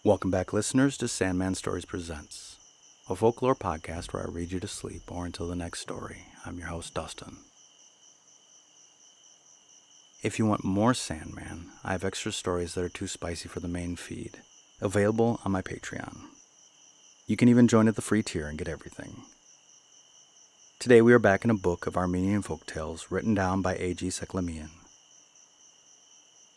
Welcome back, listeners, to Sandman Stories Presents, a folklore podcast where I read you to sleep or until the next story. I'm your host, Dustin. If you want more Sandman, I have extra stories that are too spicy for the main feed, available on my Patreon. You can even join at the free tier and get everything. Today we are back in a book of Armenian folktales written down by A.G. Seklemian.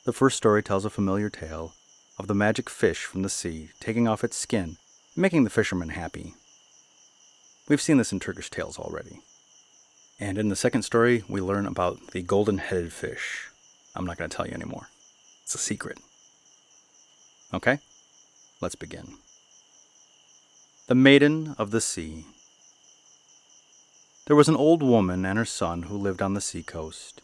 The first story tells a familiar tale of the magic fish from the sea taking off its skin and making the fisherman happy. We've seen this in Turkish tales already. And in the second story, we learn about the golden-headed fish. I'm not going to tell you anymore. It's a secret. Okay? Let's begin. The Maiden of the Sea. There was an old woman and her son who lived on the seacoast.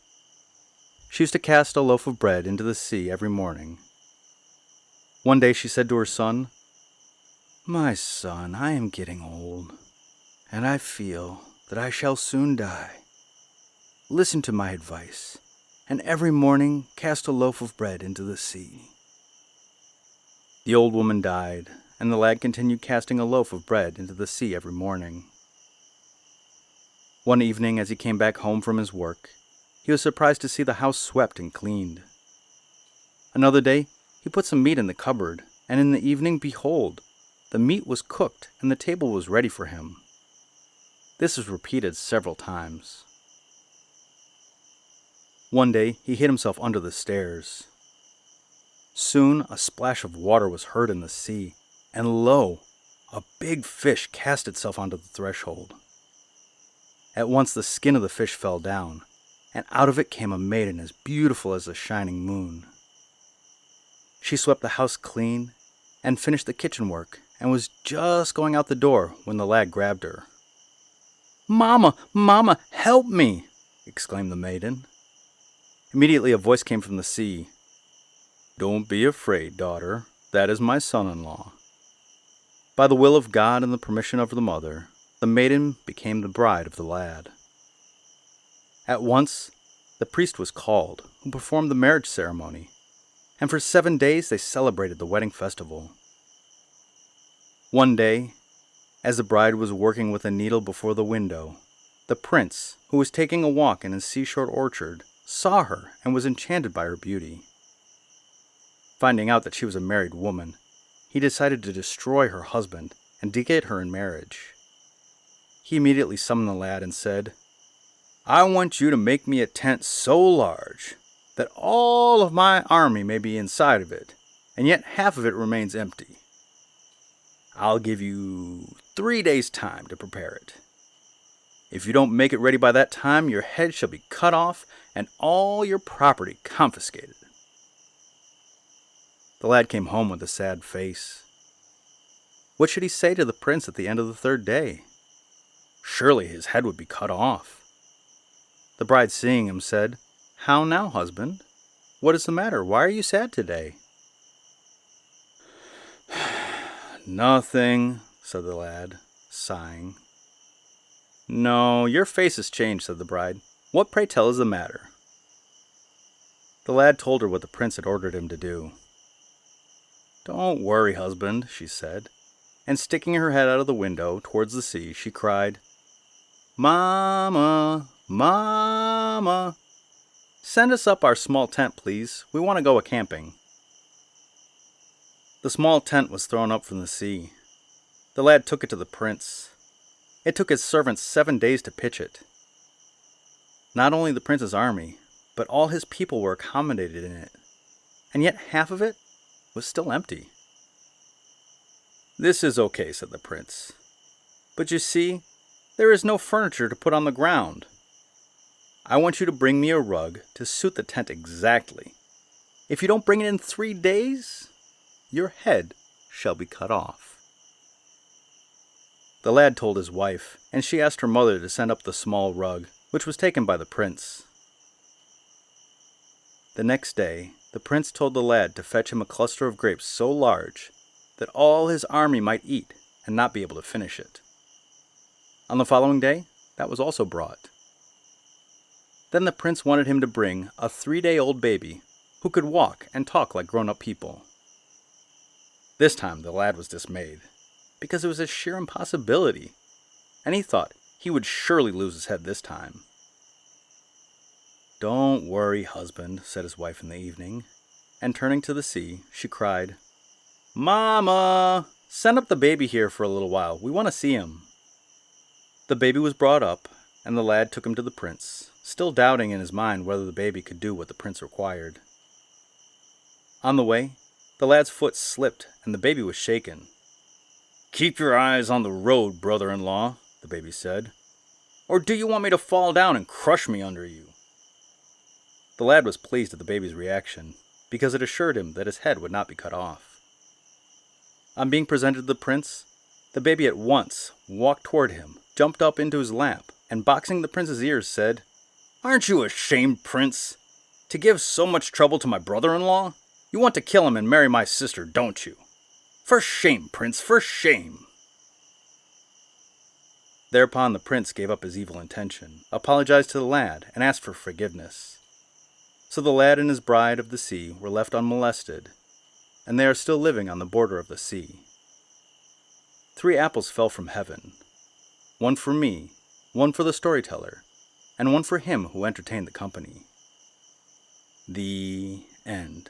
She used to cast a loaf of bread into the sea every morning. One day she said to her son, "My son, I am getting old, and I feel that I shall soon die. Listen to my advice, and every morning cast a loaf of bread into the sea." The old woman died, and the lad continued casting a loaf of bread into the sea every morning. One evening, as he came back home from his work, he was surprised to see the house swept and cleaned. Another day, he put some meat in the cupboard, and in the evening, behold, the meat was cooked and the table was ready for him. This was repeated several times. One day, he hid himself under the stairs. Soon, a splash of water was heard in the sea, and lo, a big fish cast itself onto the threshold. At once, the skin of the fish fell down, and out of it came a maiden as beautiful as the shining moon. She swept the house clean and finished the kitchen work and was just going out the door when the lad grabbed her. "Mama, Mama, help me!" exclaimed the maiden. Immediately a voice came from the sea. "Don't be afraid, daughter. That is my son-in-law." By the will of God and the permission of the mother, the maiden became the bride of the lad. At once, the priest was called, who performed the marriage ceremony, and for 7 days they celebrated the wedding festival. One day, as the bride was working with a needle before the window, the prince, who was taking a walk in his seashore orchard, saw her and was enchanted by her beauty. Finding out that she was a married woman, he decided to destroy her husband and to get her in marriage. He immediately summoned the lad and said, "I want you to make me a tent so large that all of my army may be inside of it, and yet half of it remains empty. I'll give you 3 days' time to prepare it. If you don't make it ready by that time, your head shall be cut off and all your property confiscated." The lad came home with a sad face. What should he say to the prince at the end of the 3rd day? Surely his head would be cut off. The bride, seeing him, said, "How now, husband? What is the matter? Why are you sad today?" "Nothing," said the lad, sighing. "No, your face has changed," said the bride. "What, pray tell, is the matter?" The lad told her what the prince had ordered him to do. "Don't worry, husband," she said, and sticking her head out of the window towards the sea, she cried, "Mama, Mama, send us up our small tent, please. We want to go a-camping." The small tent was thrown up from the sea. The lad took it to the prince. It took his servants 7 days to pitch it. Not only the prince's army, but all his people were accommodated in it, and yet half of it was still empty. "This is okay," said the prince. "But you see, there is no furniture to put on the ground. I want you to bring me a rug to suit the tent exactly. If you don't bring it in 3 days, your head shall be cut off." The lad told his wife, and she asked her mother to send up the small rug, which was taken by the prince. The next day, the prince told the lad to fetch him a cluster of grapes so large that all his army might eat and not be able to finish it. On the following day, that was also brought. Then the prince wanted him to bring a 3-day-old baby who could walk and talk like grown-up people. This time the lad was dismayed, because it was a sheer impossibility, and he thought he would surely lose his head this time. "Don't worry, husband," said his wife in the evening, and turning to the sea, she cried, "Mama, send up the baby here for a little while. We want to see him." The baby was brought up, and the lad took him to the prince, still doubting in his mind whether the baby could do what the prince required. On the way, the lad's foot slipped and the baby was shaken. "Keep your eyes on the road, brother-in-law," the baby said. "Or do you want me to fall down and crush me under you?" The lad was pleased at the baby's reaction, because it assured him that his head would not be cut off. On being presented to the prince, the baby at once walked toward him, jumped up into his lap, and boxing the prince's ears said, "Aren't you ashamed, prince, to give so much trouble to my brother-in-law? You want to kill him and marry my sister, don't you? For shame, prince, for shame!" Thereupon the prince gave up his evil intention, apologized to the lad, and asked for forgiveness. So the lad and his bride of the sea were left unmolested, and they are still living on the border of the sea. 3 apples fell from heaven, one for me, one for the storyteller, and one for him who entertained the company. The end.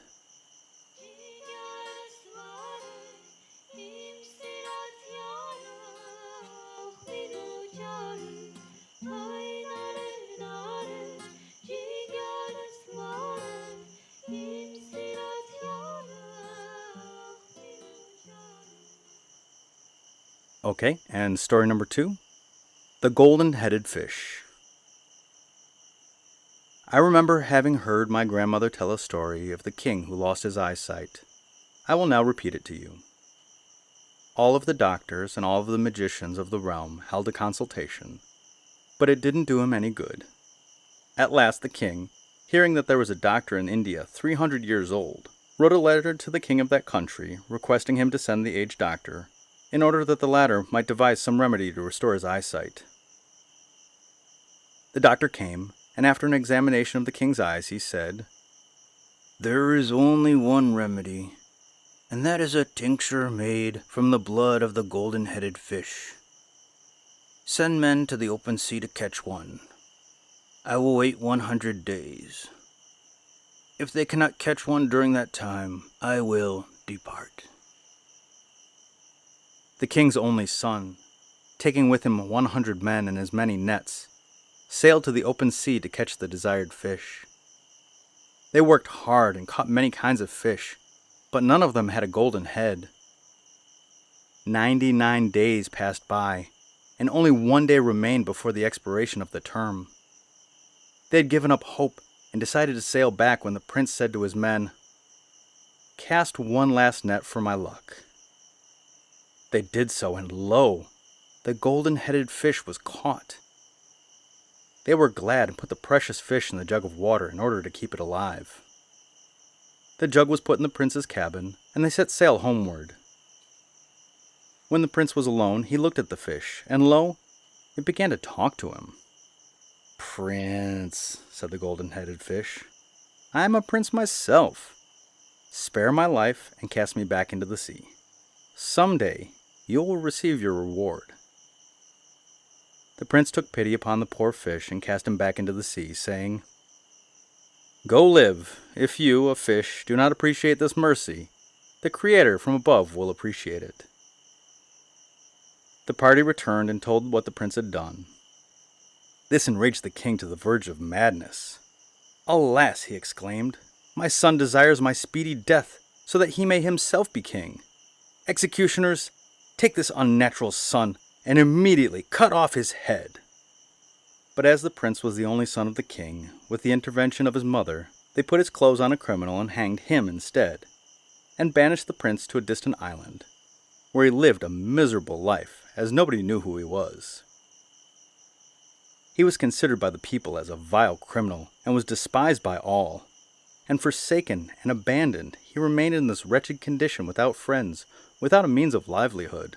Okay, and story number 2, The Golden-Headed Fish. I remember having heard my grandmother tell a story of the king who lost his eyesight. I will now repeat it to you. All of the doctors and all of the magicians of the realm held a consultation, but it didn't do him any good. At last the king, hearing that there was a doctor in India 300 years old, wrote a letter to the king of that country requesting him to send the aged doctor, in order that the latter might devise some remedy to restore his eyesight. The doctor came, and after an examination of the king's eyes, he said, "There is only one remedy, and that is a tincture made from the blood of the golden-headed fish. Send men to the open sea to catch one. I will wait 100 days. If they cannot catch one during that time, I will depart." The king's only son, taking with him 100 men and as many nets, sailed to the open sea to catch the desired fish. They worked hard and caught many kinds of fish, but none of them had a golden head. 99 days passed by, and only 1 day remained before the expiration of the term. They had given up hope and decided to sail back when the prince said to his men, "Cast one last net for my luck." They did so, and lo, the golden-headed fish was caught. They were glad and put the precious fish in the jug of water in order to keep it alive. The jug was put in the prince's cabin, and they set sail homeward. When the prince was alone, he looked at the fish, and lo, it began to talk to him. "Prince," said the golden-headed fish, "I am a prince myself. Spare my life and cast me back into the sea. Someday you will receive your reward." The prince took pity upon the poor fish and cast him back into the sea, saying, "Go live. If you, a fish, do not appreciate this mercy, the Creator from above will appreciate it." The party returned and told what the prince had done. This enraged the king to the verge of madness. "Alas," he exclaimed, "my son desires my speedy death so that he may himself be king. Executioners, take this unnatural son and immediately cut off his head." But as the prince was the only son of the king, with the intervention of his mother, they put his clothes on a criminal and hanged him instead, and banished the prince to a distant island, where he lived a miserable life, as nobody knew who he was. He was considered by the people as a vile criminal, and was despised by all, and forsaken and abandoned, he remained in this wretched condition without friends, without a means of livelihood.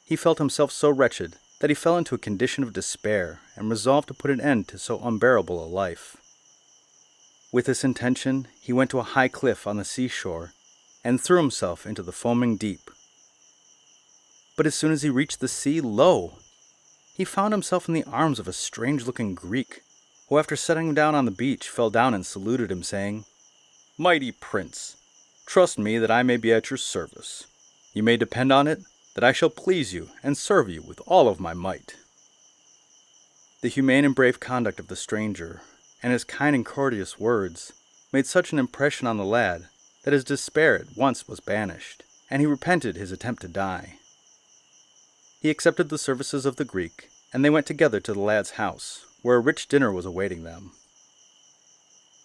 He felt himself so wretched that he fell into a condition of despair and resolved to put an end to so unbearable a life. With this intention, he went to a high cliff on the seashore and threw himself into the foaming deep. But as soon as he reached the sea, lo! He found himself in the arms of a strange-looking Greek, who after setting down on the beach fell down and saluted him, saying, "Mighty prince, trust me that I may be at your service. You may depend on it that I shall please you and serve you with all of my might." The humane and brave conduct of the stranger, and his kind and courteous words, made such an impression on the lad that his despair at once was banished, and he repented his attempt to die. He accepted the services of the Greek, and they went together to the lad's house, where a rich dinner was awaiting them.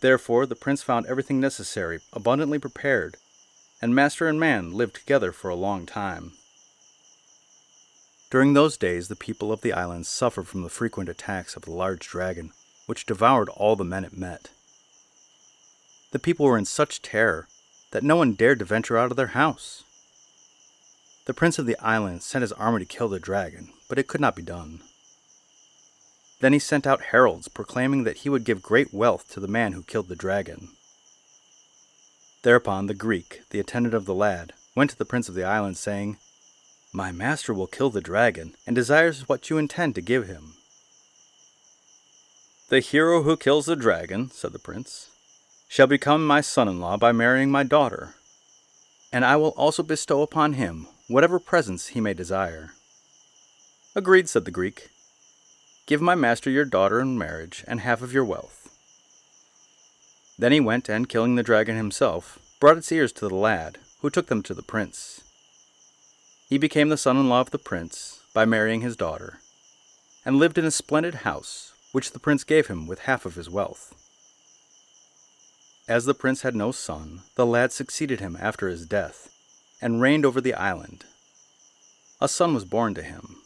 Therefore the prince found everything necessary abundantly prepared, and master and man lived together for a long time. During those days the people of the island suffered from the frequent attacks of the large dragon, which devoured all the men it met. The people were in such terror that no one dared to venture out of their house. The prince of the island sent his army to kill the dragon, but it could not be done. Then he sent out heralds proclaiming that he would give great wealth to the man who killed the dragon. Thereupon the Greek, the attendant of the lad, went to the prince of the island, saying, "My master will kill the dragon, and desires what you intend to give him." "The hero who kills the dragon," said the prince, "shall become my son-in-law by marrying my daughter, and I will also bestow upon him whatever presents he may desire." "Agreed," said the Greek. "Give my master your daughter in marriage and half of your wealth." Then he went, and killing the dragon himself, brought its ears to the lad, who took them to the prince. He became the son-in-law of the prince by marrying his daughter, and lived in a splendid house, which the prince gave him with half of his wealth. As the prince had no son, the lad succeeded him after his death, and reigned over the island. A son was born to him.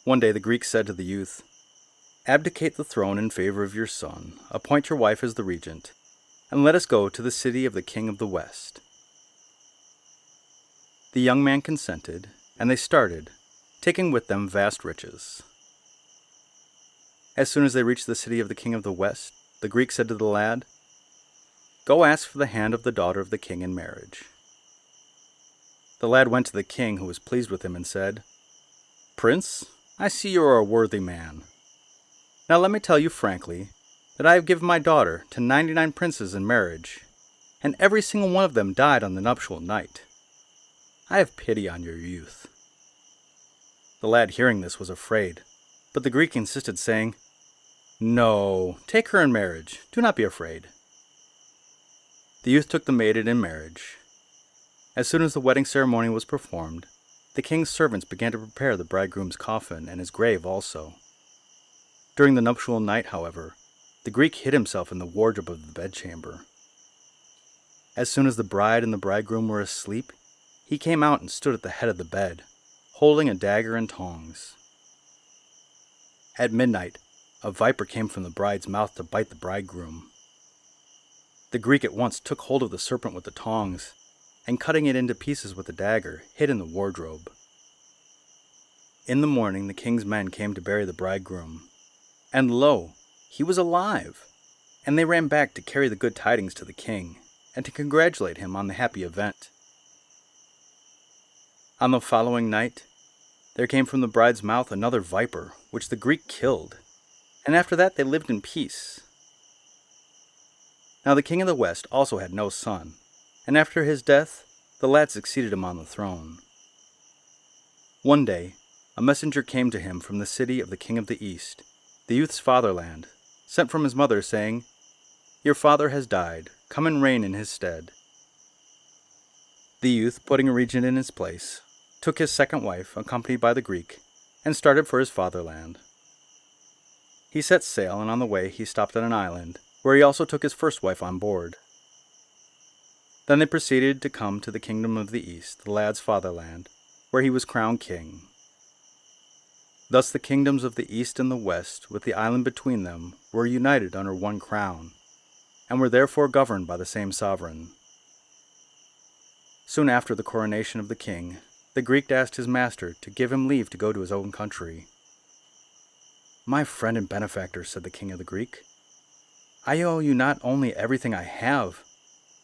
One day the Greek said to the youth, "Abdicate the throne in favor of your son, appoint your wife as the regent, and let us go to the city of the king of the West." The young man consented, and they started, taking with them vast riches. As soon as they reached the city of the king of the West, the Greek said to the lad, "Go ask for the hand of the daughter of the king in marriage." The lad went to the king, who was pleased with him, and said, "Prince, I see you are a worthy man. Now let me tell you frankly that I have given my daughter to 99 princes in marriage, and every single one of them died on the nuptial night. I have pity on your youth." The lad, hearing this, was afraid, but the Greek insisted, saying, "No, take her in marriage. Do not be afraid." The youth took the maiden in marriage. As soon as the wedding ceremony was performed, the king's servants began to prepare the bridegroom's coffin and his grave also. During the nuptial night, however, the Greek hid himself in the wardrobe of the bedchamber. As soon as the bride and the bridegroom were asleep, he came out and stood at the head of the bed, holding a dagger and tongs. At midnight, a viper came from the bride's mouth to bite the bridegroom. The Greek at once took hold of the serpent with the tongs, and cutting it into pieces with the dagger, hid in the wardrobe. In the morning the king's men came to bury the bridegroom, and lo, he was alive, and they ran back to carry the good tidings to the king, and to congratulate him on the happy event. On the following night, there came from the bride's mouth another viper, which the Greek killed, and after that they lived in peace. Now the king of the West also had no son, and after his death, the lad succeeded him on the throne. One day, a messenger came to him from the city of the king of the East, the youth's fatherland, sent from his mother, saying, "Your father has died. Come and reign in his stead." The youth, putting a regent in his place, took his second wife, accompanied by the Greek, and started for his fatherland. He set sail, and on the way he stopped at an island, where he also took his first wife on board. Then they proceeded to come to the kingdom of the East, the lad's fatherland, where he was crowned king. Thus the kingdoms of the East and the West, with the island between them, were united under one crown, and were therefore governed by the same sovereign. Soon after the coronation of the king, the Greek asked his master to give him leave to go to his own country. "My friend and benefactor," said the king of the Greek, "I owe you not only everything I have,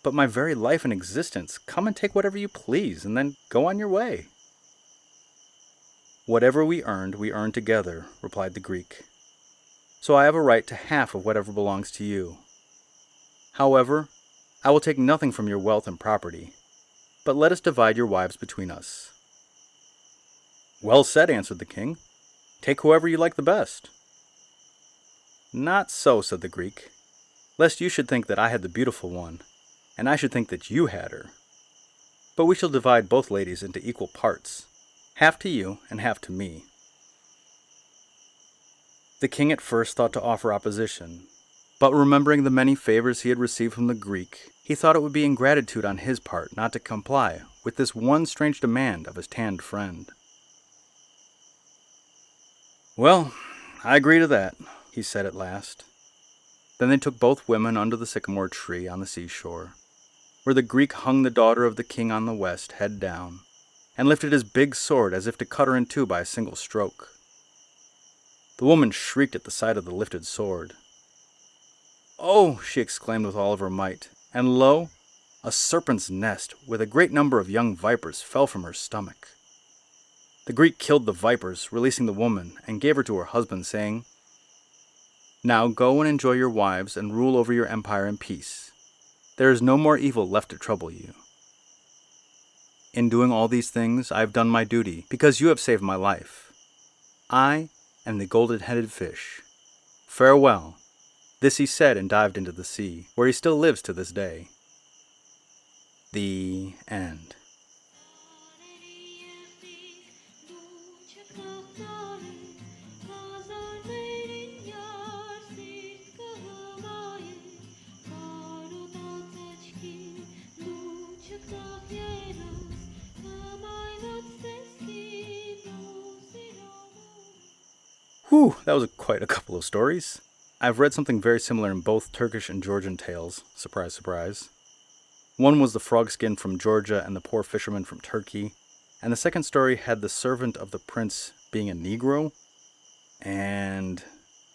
but my very life and existence. Come and take whatever you please, and then go on your way." "Whatever we earned together," replied the Greek. "So I have a right to half of whatever belongs to you. However, I will take nothing from your wealth and property, but let us divide your wives between us." "Well said," answered the king. "Take whoever you like the best." "Not so," said the Greek, "lest you should think that I had the beautiful one, and I should think that you had her. But we shall divide both ladies into equal parts, half to you and half to me." The king at first thought to offer opposition, but remembering the many favors he had received from the Greek, he thought it would be ingratitude on his part not to comply with this one strange demand of his tanned friend. "Well, I agree to that," he said at last. Then they took both women under the sycamore tree on the seashore, where the Greek hung the daughter of the king on the west, head down, and lifted his big sword as if to cut her in two by a single stroke. The woman shrieked at the sight of the lifted sword. "Oh!" she exclaimed with all of her might, and lo, a serpent's nest with a great number of young vipers fell from her stomach. The Greek killed the vipers, releasing the woman, and gave her to her husband, saying, "Now go and enjoy your wives and rule over your empire in peace. There is no more evil left to trouble you. In doing all these things, I have done my duty, because you have saved my life. I am the golden-headed fish. Farewell." This he said and dived into the sea, where he still lives to this day. The end. Whew, that was quite a couple of stories. I've read something very similar in both Turkish and Georgian tales. Surprise, surprise. One was the frog skin from Georgia and the poor fisherman from Turkey, and the second story had the servant of the prince being a Negro, and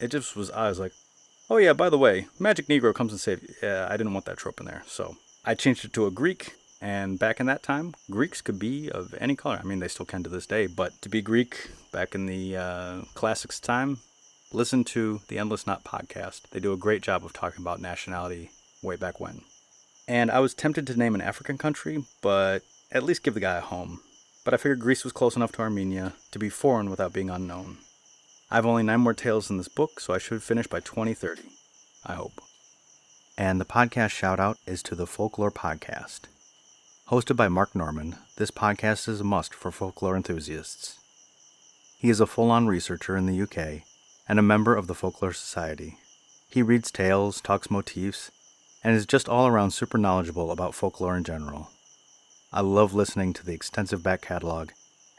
it just was, I was like, oh yeah, by the way, Magic Negro comes and saves you. Yeah, I didn't want that trope in there, so I changed it to a Greek, and back in that time, Greeks could be of any color. I mean, they still can to this day, but to be Greek back in the classics time, listen to the Endless Knot podcast. They do a great job of talking about nationality way back when. And I was tempted to name an African country, but at least give the guy a home. But I figured Greece was close enough to Armenia to be foreign without being unknown. I have only 9 more tales in this book, so I should finish by 2030. I hope. And the podcast shout-out is to the Folklore Podcast. Hosted by Mark Norman, this podcast is a must for folklore enthusiasts. He is a full-on researcher in the UK and a member of the Folklore Society. He reads tales, talks motifs, and is just all around super knowledgeable about folklore in general. I love listening to the extensive back catalog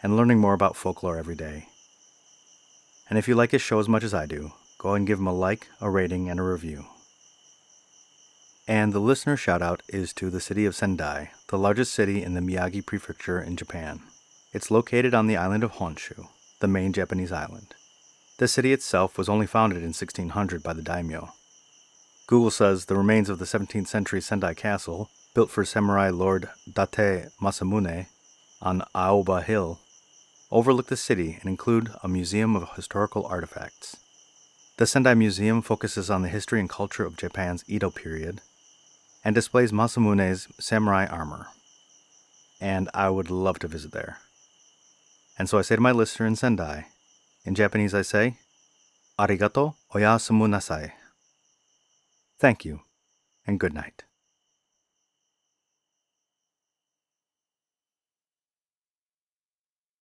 and learning more about folklore every day. And if you like his show as much as I do, go and give him a like, a rating, and a review. And the listener shout-out is to the city of Sendai, the largest city in the Miyagi Prefecture in Japan. It's located on the island of Honshu, the main Japanese island. The city itself was only founded in 1600 by the daimyo. Google says the remains of the 17th century Sendai castle, built for samurai Lord Date Masamune on Aoba Hill, overlook the city and include a museum of historical artifacts. The Sendai Museum focuses on the history and culture of Japan's Edo period and displays Masamune's samurai armor. And I would love to visit there. And so I say to my listener in Sendai, in Japanese I say, Arigato oyasumu nasai. Thank you, and good night.